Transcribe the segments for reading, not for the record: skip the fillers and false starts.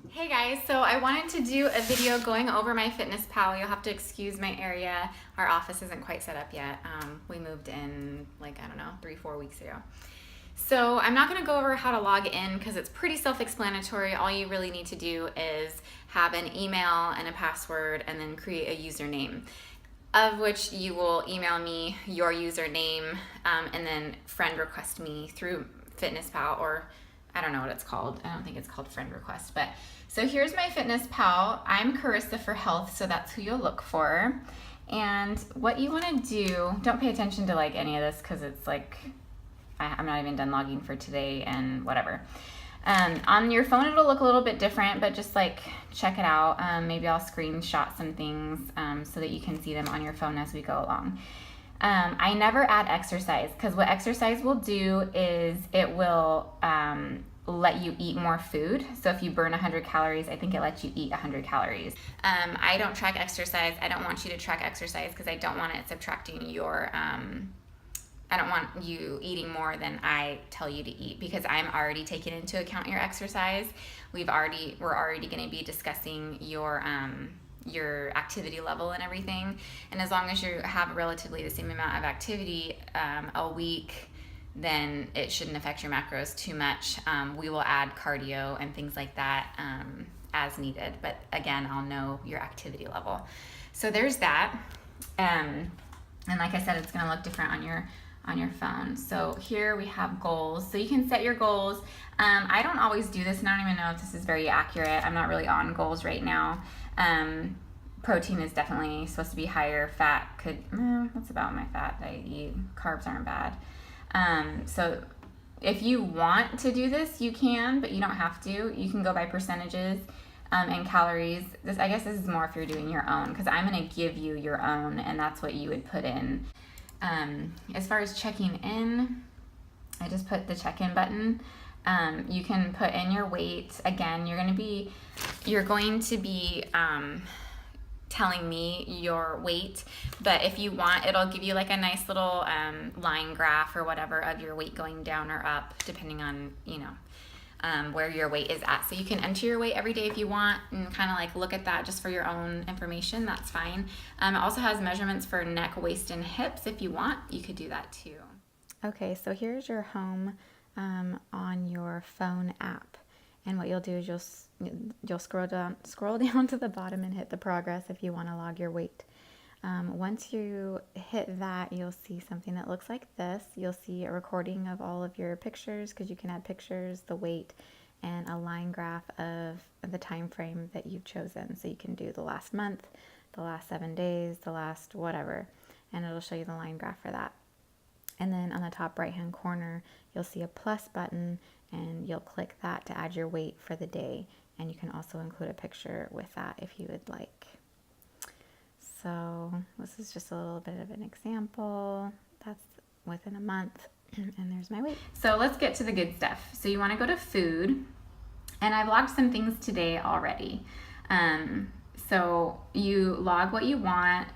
Hey guys, so I wanted to do a video going over MyFitnessPal. You'll have to excuse my area. Our office isn't quite set up yet. We moved in like, I don't know, 3-4 weeks ago. So I'm not gonna go over how to log in because it's pretty self-explanatory. All you really need to do is have an email and a password and then create a username, of which you will email me your username and then friend request me through FitnessPal, or I don't know what it's called. I don't think it's called friend request. But so here's MyFitnessPal. I'm Carissa for health, so that's who you'll look for. And what you want to do, don't pay attention to like any of this because it's like I'm not even done logging for today and whatever. On your phone it'll look a little bit different, but just like check it out. Maybe I'll screenshot some things so that you can see them on your phone as we go along. I never add exercise because what exercise will do is it will let you eat more food. So if you burn 100 calories, I think it lets you eat 100 calories. I don't track exercise. I don't want you to track exercise because I don't want it subtracting your I don't want you eating more than I tell you to eat because I'm already taking into account your exercise. We're already going to be discussing your activity level and everything. And as long as you have relatively the same amount of activity a week, then it shouldn't affect your macros too much. We will add cardio and things like that as needed. But again, I'll know your activity level. So there's that. And like I said, it's going to look different on your phone. So here we have goals. So you can set your goals. I don't always do this, and I don't even know if this is very accurate. I'm not really on goals right now. Protein is definitely supposed to be higher. Fat that's about my fat that I eat. Carbs aren't bad. So if you want to do this, you can, but you don't have to. You can go by percentages and calories. I guess this is more if you're doing your own, because I'm going to give you your own, and that's what you would put in. As far as checking in, I just put the check-in button. You can put in your weight. Again, you're going to be telling me your weight, but if you want, it'll give you like a nice little line graph or whatever of your weight going down or up, depending on, where your weight is at. So you can enter your weight every day if you want and kind of like look at that just for your own information. That's fine. It also has measurements for neck, waist, and hips. If you want, you could do that too. Okay, so here's your home on your phone app. And what you'll do is you'll scroll down to the bottom and hit the progress if you want to log your weight. Once you hit that, you'll see something that looks like this. You'll see a recording of all of your pictures, because you can add pictures, the weight, and a line graph of the time frame that you've chosen. So you can do the last month, the last 7 days, the last whatever, and it'll show you the line graph for that. And then on the top right hand corner, you'll see a plus button, and you'll click that to add your weight for the day. And you can also include a picture with that if you would like. So this is just a little bit of an example. That's within a month, and there's my weight. So let's get to the good stuff. So you want to go to food, and I've logged some things today already. So you log what you want.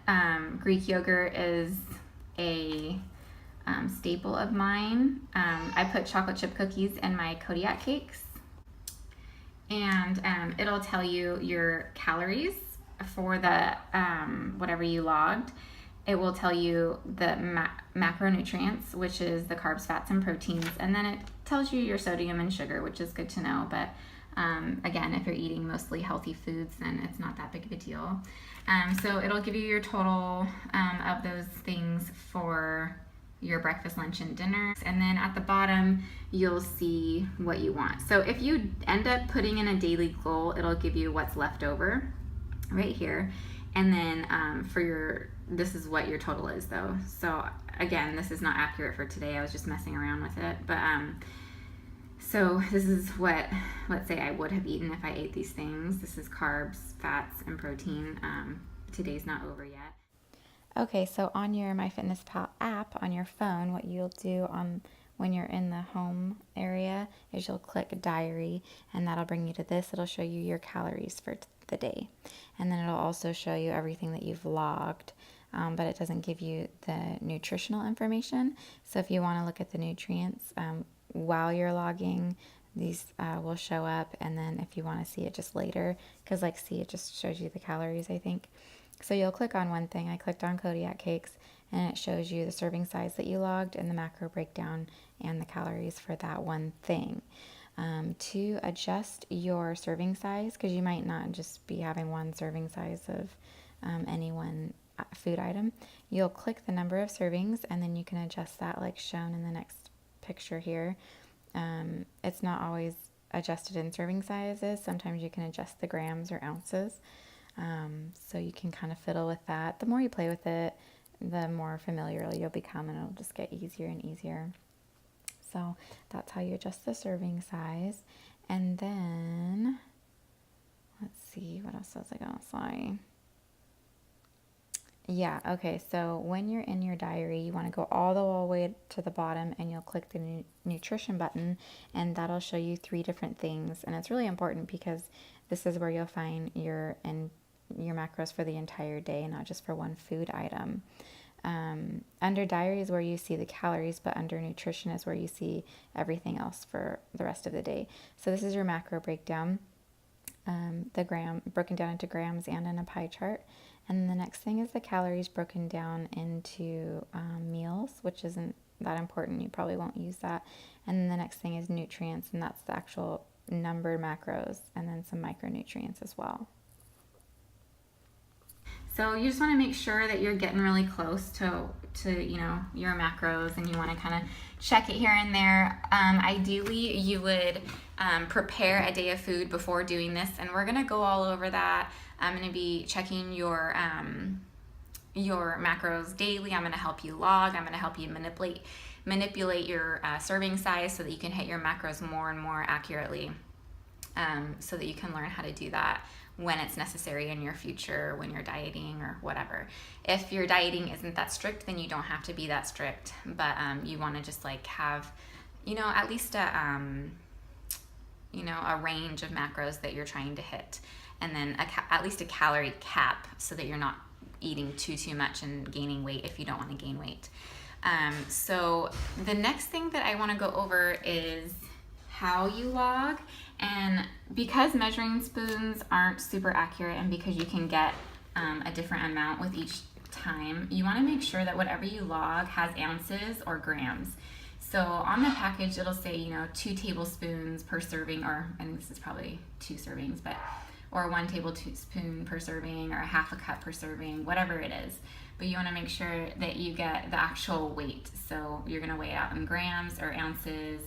Greek yogurt is a staple of mine. I put chocolate chip cookies in my Kodiak cakes, and it'll tell you your calories for the whatever you logged. It will tell you the macronutrients, which is the carbs, fats, and proteins, and then it tells you your sodium and sugar, which is good to know. But again, if you're eating mostly healthy foods, then it's not that big of a deal. So it'll give you your total of those things for your breakfast, lunch, and dinner. And then at the bottom, you'll see what you want. So if you end up putting in a daily goal, it'll give you what's left over right here. And then this is what your total is though. So again, this is not accurate for today. I was just messing around with it. But so this is what, let's say I would have eaten if I ate these things. This is carbs, fats, and protein. Today's not over yet. Okay, so on your MyFitnessPal app on your phone, what you'll do when you're in the home area is you'll click diary, and that'll bring you to this. It'll show you your calories for the day, and then it'll also show you everything that you've logged, but it doesn't give you the nutritional information. So if you want to look at the nutrients while you're logging, these will show up. And then if you want to see it just later, because like see, it just shows you the calories, I think. So you'll click on one thing. I clicked on Kodiak cakes, and it shows you the serving size that you logged and the macro breakdown and the calories for that one thing. To adjust your serving size, because you might not just be having one serving size of any one food item, you'll click the number of servings, and then you can adjust that like shown in the next picture here. It's not always adjusted in serving sizes. Sometimes you can adjust the grams or ounces. So you can kind of fiddle with that. The more you play with it, the more familiar you'll become, and it'll just get easier and easier. So that's how you adjust the serving size. And then, let's see, what else was I going to say? Yeah, okay, so when you're in your diary, you want to go all the way to the bottom, and you'll click the nutrition button, and that'll show you 3 different things. And it's really important because this is where you'll find your macros for the entire day, not just for one food item. Under diary is where you see the calories, but under nutrition is where you see everything else for the rest of the day. So this is your macro breakdown, broken down into grams and in a pie chart. And the next thing is the calories broken down into meals, which isn't that important. You probably won't use that. And then the next thing is nutrients, and that's the actual numbered macros, and then some micronutrients as well. So you just want to make sure that you're getting really close to your macros, and you want to kind of check it here and there. Ideally, you would prepare a day of food before doing this, and we're going to go all over that. I'm going to be checking your macros daily. I'm going to help you log. I'm going to help you manipulate your serving size so that you can hit your macros more and more accurately, so that you can learn how to do that when it's necessary in your future, when you're dieting or whatever. If your dieting isn't that strict, then you don't have to be that strict, but you want to just like have, at least a range of macros that you're trying to hit, and then at least a calorie cap, so that you're not eating too much and gaining weight if you don't want to gain weight. So the next thing that I want to go over is how you log. And because measuring spoons aren't super accurate, and because you can get a different amount with each time, you want to make sure that whatever you log has ounces or grams. So on the package, it'll say, 2 tablespoons per serving, or I think this is probably 2 servings, or 1 tablespoon per serving, or a half a cup per serving, whatever it is. But you want to make sure that you get the actual weight. So you're going to weigh out in grams or ounces.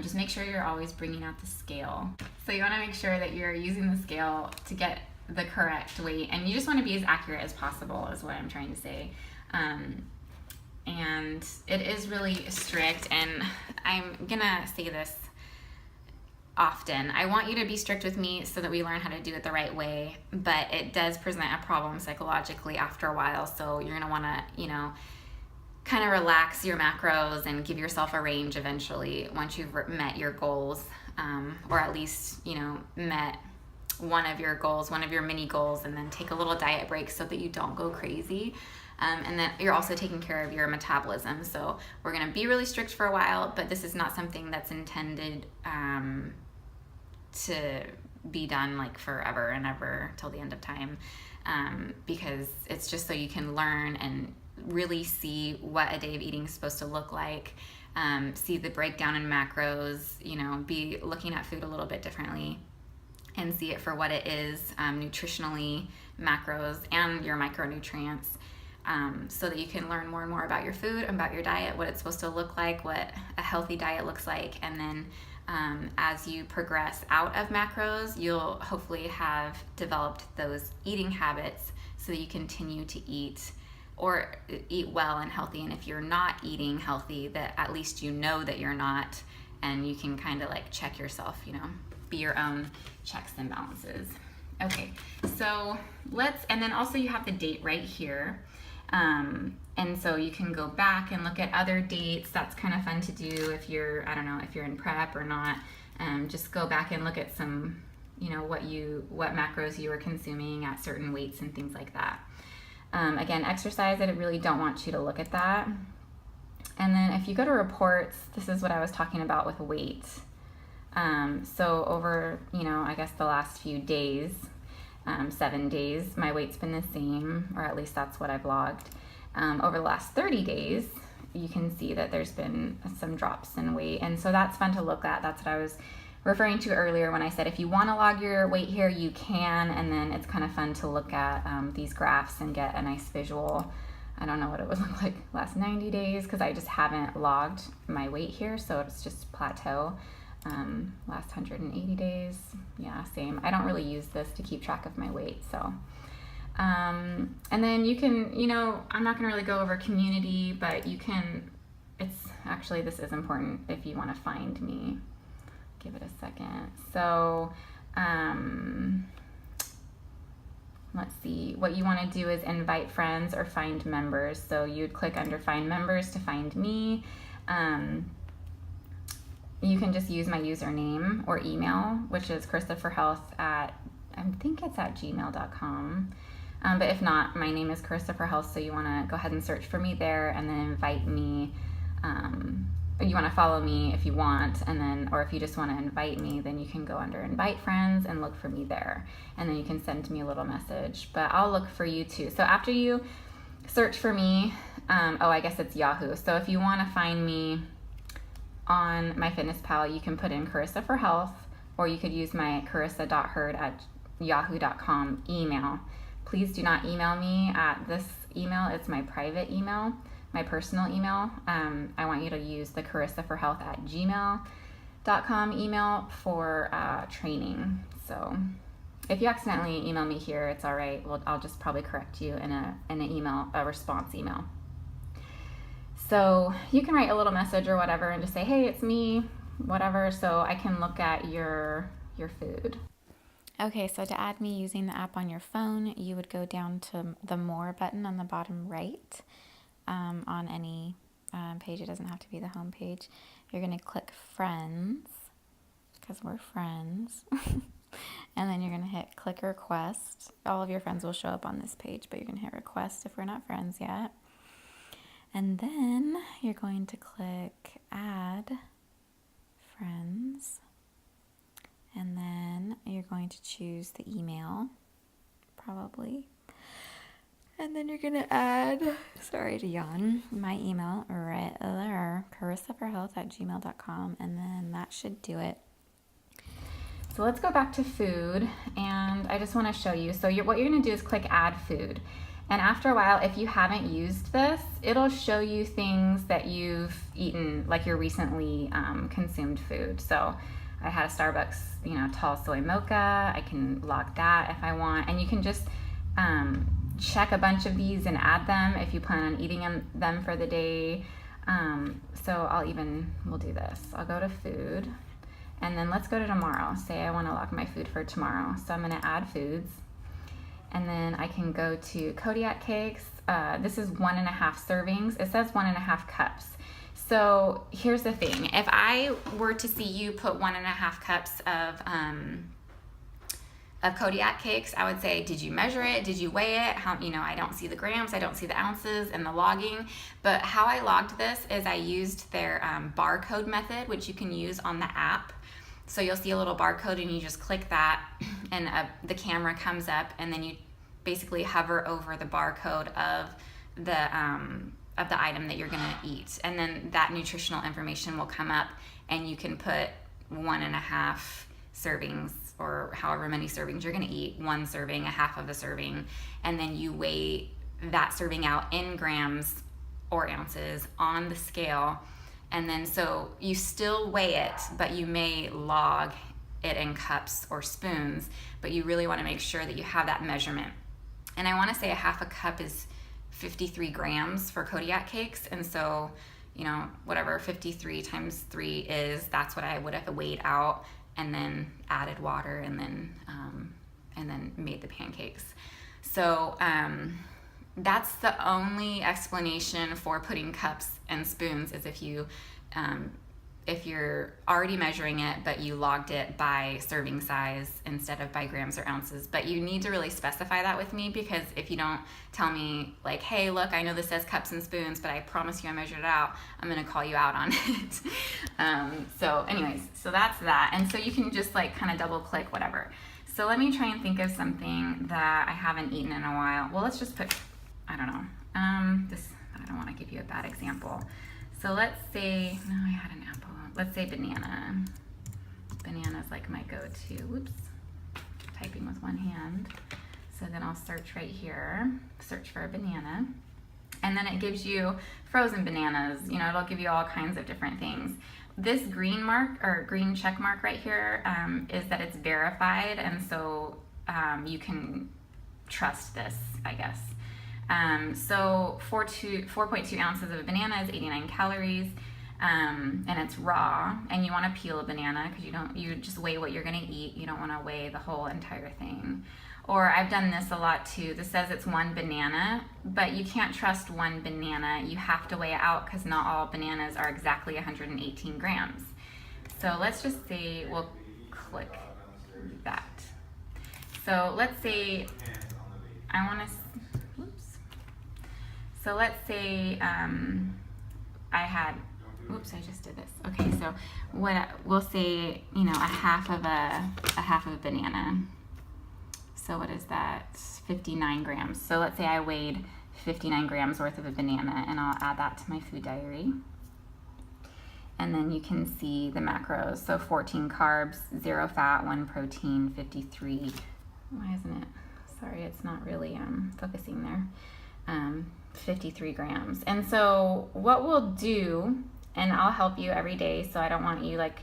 Just make sure you're always bringing out the scale. So you want to make sure that you're using the scale to get the correct weight, and you just want to be as accurate as possible is what I'm trying to say. And it is really strict, and I'm gonna say this often. I want you to be strict with me so that we learn how to do it the right way, but it does present a problem psychologically after a while, so you're gonna want to, kind of relax your macros and give yourself a range eventually once you've met your goals, or at least, met one of your goals, one of your mini goals, and then take a little diet break so that you don't go crazy. And then you're also taking care of your metabolism. So we're going to be really strict for a while, but this is not something that's intended to be done like forever and ever till the end of time, because it's just so you can learn and really see what a day of eating is supposed to look like, see the breakdown in macros, be looking at food a little bit differently, and see it for what it is, nutritionally, macros, and your micronutrients, so that you can learn more and more about your food, about your diet, what it's supposed to look like, what a healthy diet looks like. And then as you progress out of macros, you'll hopefully have developed those eating habits so that you continue to eat well and healthy. And if you're not eating healthy, that at least you know that you're not, and you can kind of like check yourself, be your own checks and balances. Okay, so and then also you have the date right here. And so you can go back and look at other dates. That's kind of fun to do if you're in prep or not. Just go back and look at some, what macros you were consuming at certain weights and things like that. Again, exercise, I really don't want you to look at that. And then if you go to reports, this is what I was talking about with weight. So over, I guess the last few days, 7 days, my weight's been the same, or at least that's what I've logged. Over the last 30 days, you can see that there's been some drops in weight. And so that's fun to look at. That's what I was referring to earlier when I said if you want to log your weight here, you can. And then it's kind of fun to look at these graphs and get a nice visual. I don't know what it would look like last 90 days because I just haven't logged my weight here. So it's just plateau. Last 180 days, yeah, same. I don't really use this to keep track of my weight, so. And then you can, I'm not gonna really go over community, but you can, this is important if you wanna find me. Give it a second. So, let's see, what you wanna do is invite friends or find members. So you'd click under find members to find me. You can just use my username or email, which is CarissaForHealth at gmail.com. But if not, my name is Carissa for Health, so you want to go ahead and search for me there and then invite me. You want to follow me if you want, and then, or if you just want to invite me, then you can go under invite friends and look for me there. And then you can send me a little message, but I'll look for you too. So after you search for me, I guess it's Yahoo. So if you want to find me on MyFitnessPal, you can put in Carissa for Health, or you could use my carissa.hurd@yahoo.com email. Please do not email me at this email. It's my private email, my personal email. I want you to use the carissaforhealth@gmail.com email for training. So if you accidentally email me here, it's all right. Well, I'll just probably correct you in a response email. So you can write a little message or whatever and just say, hey, it's me, whatever, so I can look at your food. Okay, so to add me using the app on your phone, you would go down to the More button on the bottom right on any page. It doesn't have to be the home page. You're going to click Friends, because we're friends. And then you're going to hit Click Request. All of your friends will show up on this page, but you're going to hit Request if we're not friends yet. And then you're going to click Add Friends. And then you're going to choose the email, probably. And then you're going to add, sorry to yawn, my email right there, carissaforhealth@gmail.com. And then that should do it. So let's go back to food. And I just want to show you. So what you're going to do is click Add Food. And after a while, if you haven't used this, it'll show you things that you've eaten, like your recently consumed food. So I had a Starbucks, tall soy mocha. I can log that if I want. And you can just check a bunch of these and add them if you plan on eating them for the day. So we'll do this. I'll go to food. And then let's go to tomorrow. Say I want to log my food for tomorrow. So I'm going to add foods. And then I can go to Kodiak cakes. This is 1.5 servings. It says 1.5 cups. So here's the thing. If I were to see you put 1.5 cups of Kodiak cakes, I would say, did you measure it? Did you weigh it? I don't see the grams. I don't see the ounces and the logging. But how I logged this is I used their barcode method, which you can use on the app. So you'll see a little barcode and you just click that and the camera comes up, and then you basically hover over the barcode of the item that you're gonna eat. And then that nutritional information will come up and you can put 1.5 servings or however many servings you're gonna eat, 1 serving, a half of a serving, and then you weigh that serving out in grams or ounces on the scale. And then so you still weigh it, but you may log it in cups or spoons, but you really want to make sure that you have that measurement. And I want to say a half a cup is 53 grams for Kodiak cakes. And so, whatever 53 times 3 is, that's what I would have weighed out and then added water and then made the pancakes. So, that's the only explanation for putting cups and spoons, is if you if you're already measuring it, but you logged it by serving size instead of by grams or ounces. But you need to really specify that with me, because if you don't tell me like, hey, look, I know this says cups and spoons, but I promise you I measured it out, I'm gonna call you out on it. So anyways, so that's that. And so you can just like kind of double click whatever. So let me try and think of something that I haven't eaten in a while. Well, let's just put, I don't know, I don't wanna give you a bad example. So let's say, no, I had an apple. Let's say banana. Banana's like my go-to. Whoops, typing with one hand. So then I'll search right here, search for a banana. And then it gives you frozen bananas. You know, it'll give you all kinds of different things. This green mark or green check mark right here is that it's verified, and so you can trust this, I guess. So 4.2 ounces of a banana is 89 calories, and it's raw, and you want to peel a banana because you just weigh what you're going to eat. You don't want to weigh the whole entire thing. Or I've done this a lot too. This says it's one banana, but you can't trust one banana. You have to weigh it out because not all bananas are exactly 118 grams. So let's just say we'll click that. So let's say I want to, so let's say I had, oops, I just did this. Okay, so what we'll say, you know, a half of a banana. So what is that? 59 grams. So let's say I weighed 59 grams worth of a banana, and I'll add that to my food diary. And then you can see the macros. So 14 carbs, 0 fat, 1 protein, 53. Why isn't it? Sorry, it's not really focusing there. 53 grams. And so what we'll do, and I'll help you every day, so I don't want you like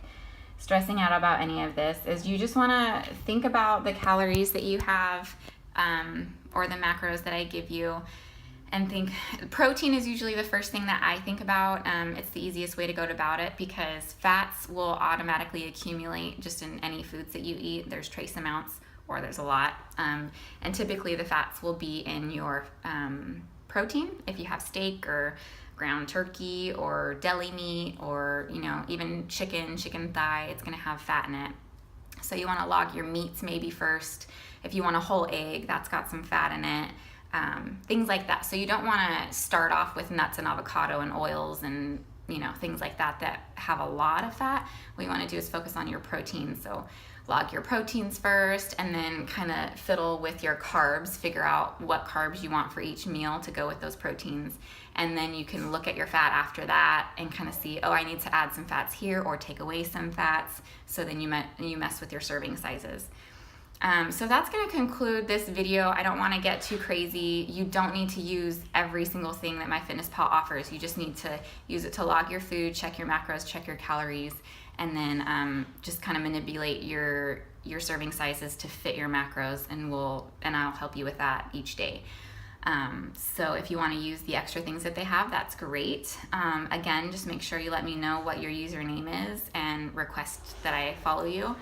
stressing out about any of this, is you just want to think about the calories that you have, or the macros that I give you, and think protein is usually the first thing that I think about. It's the easiest way to go about it because fats will automatically accumulate just in any foods that you eat. There's trace amounts or there's a lot, and typically the fats will be in your protein. If you have steak or ground turkey or deli meat, or you know, even chicken thigh, it's going to have fat in it. So you want to log your meats maybe first. If you want a whole egg, that's got some fat in it, things like that. So you don't want to start off with nuts and avocado and oils and, you know, things like that that have a lot of fat. What you want to do is focus on your protein. So log your proteins first, and then kind of fiddle with your carbs, figure out what carbs you want for each meal to go with those proteins. And then you can look at your fat after that and kind of see, oh, I need to add some fats here or take away some fats. So then you mess with your serving sizes. So that's going to conclude this video. I don't want to get too crazy. You don't need to use every single thing that MyFitnessPal offers. You just need to use it to log your food, check your macros, check your calories, and then just kind of manipulate your serving sizes to fit your macros, and I'll help you with that each day. So if you want to use the extra things that they have, that's great. Again, just make sure you let me know what your username is and request that I follow you.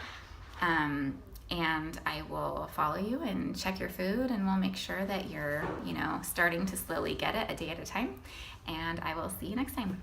And I will follow you and check your food, and we'll make sure that you're, you know, starting to slowly get it a day at a time. And I will see you next time.